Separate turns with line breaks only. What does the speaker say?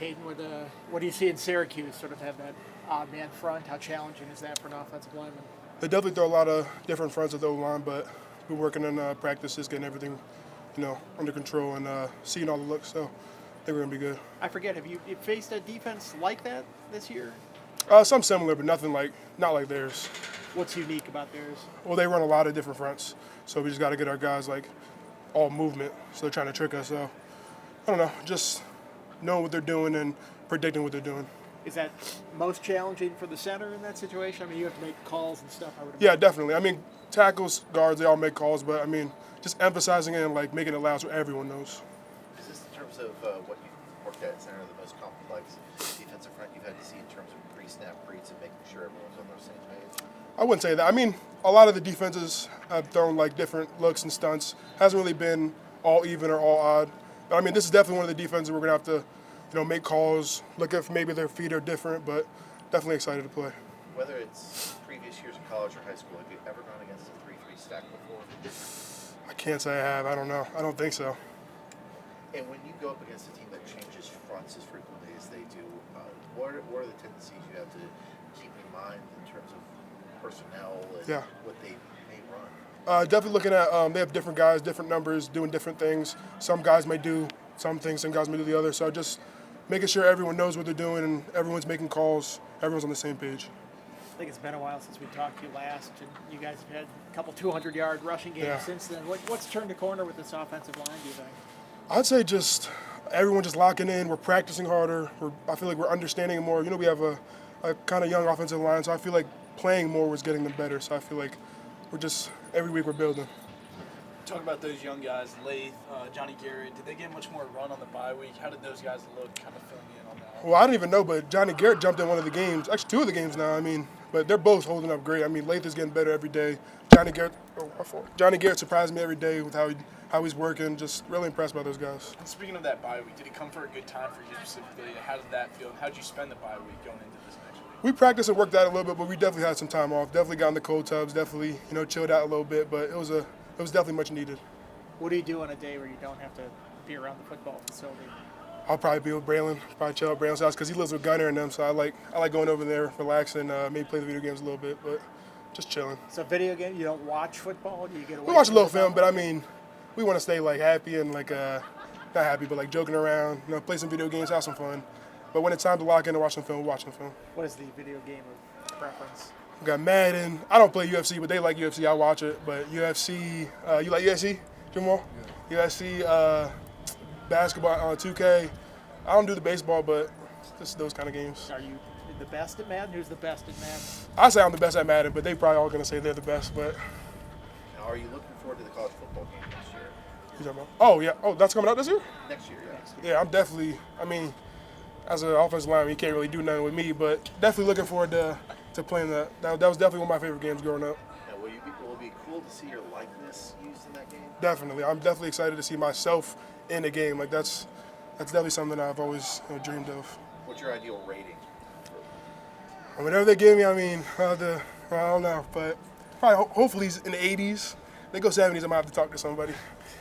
Kaden, what do you see in Syracuse? Sort of have that odd man front. How challenging is that for an offensive lineman?
They definitely throw a lot of different fronts at the O-line, but we're working on practices, getting everything, under control and seeing all the looks. So I think we're gonna be good.
I forget. Have you faced a defense like that this year?
Some similar, but not like theirs.
What's unique about theirs?
Well, they run a lot of different fronts, so we just got to get our guys all movement. So they're trying to trick us. So I don't know, just knowing what they're doing and predicting what they're doing.
Is that most challenging for the center in that situation? I mean, you have to make calls and stuff. I would
Yeah,
imagine.
definitely. I mean, tackles, guards, they all make calls, but I mean, just emphasizing it and making it loud so everyone knows.
Is this in terms of what you worked at center, the most complex defensive front you've had to see in terms of pre-snap reads and making sure everyone's on the same page?
I wouldn't say that. I mean, a lot of the defenses have thrown different looks and stunts. Hasn't really been all even or all odd. But I mean, this is definitely one of the defenses we're gonna have to, make calls. Look if maybe their feet are different, but definitely excited to play.
Whether it's previous years in college or high school, have you ever gone against a 3-3 stack before?
I can't say I have. I don't know. I don't think so.
And when you go up against a team that changes fronts as frequently as they do, what are the tendencies you have to keep in mind in terms of personnel and what they may run?
Definitely looking at they have different guys, different numbers, doing different things. Some guys may do some things, some guys may do the other. So just making sure everyone knows what they're doing and everyone's making calls, everyone's on the same page.
I think it's been a while since we talked to you last, and you guys have had a couple 200-yard rushing games since then. What's turned the corner with this offensive line, do you think?
I'd say just everyone just locking in. We're practicing harder. I feel like we're understanding it more. We have a kind of young offensive line, so I feel like playing more was getting them better. So I feel like we're just every week we're building.
Talk about those young guys, Lath, Johnny Garrett. Did they get much more run on the bye week? How did those guys look? Kind of fill me in on that.
Well, I don't even know, but Johnny Garrett jumped in one of the games, actually two of the games now. I mean, but they're both holding up great. I mean, Lath is getting better every day. Johnny Garrett surprised me every day with how he's working. Just really impressed by those guys.
And speaking of that bye week, did it come for a good time for you specifically? How did that feel? How did you spend the bye week going into this next week?
We practiced and worked out a little bit, but we definitely had some time off. Definitely got in the cold tubs. Definitely, chilled out a little bit. But it was definitely much needed.
What do you do on a day where you don't have to be around the football facility?
I'll probably be with Braylon, probably chill at Braylon's house because he lives with Gunner and them. So I like going over there, relaxing, maybe play the video games a little bit, but just chilling.
So video game, you don't watch football? Do you get away?
We watch a
from
little
the
film, but I mean, we want to stay happy and not happy, but joking around. Play some video games, have some fun. But when it's time to lock in and watch some film, we're watching film.
What is the video game of preference?
We got Madden. I don't play UFC, but they like UFC. I watch it. But UFC, you like UFC, Jamal? Yeah. UFC, basketball on 2K. I don't do the baseball, but just those kind of games.
Are you the best at Madden? Who's the best at Madden?
I say I'm the best at Madden, but they probably all going to say they're the best. But
Now, are you looking forward to the college football game next year?
you talking about? Oh yeah. Oh, that's coming out this year?
Next year, yeah.
Yeah, I'm definitely. I mean, as an offensive lineman, you can't really do nothing with me, but definitely looking forward to playing that. That was definitely one of my favorite games growing up.
Now, will it be cool to see your likeness used in that game?
Definitely, I'm definitely excited to see myself in the game. That's definitely something I've always dreamed of.
What's your ideal rating?
Whatever they give me, I mean, I don't know, but probably hopefully he's in the 80s. They go 70s, I might have to talk to somebody.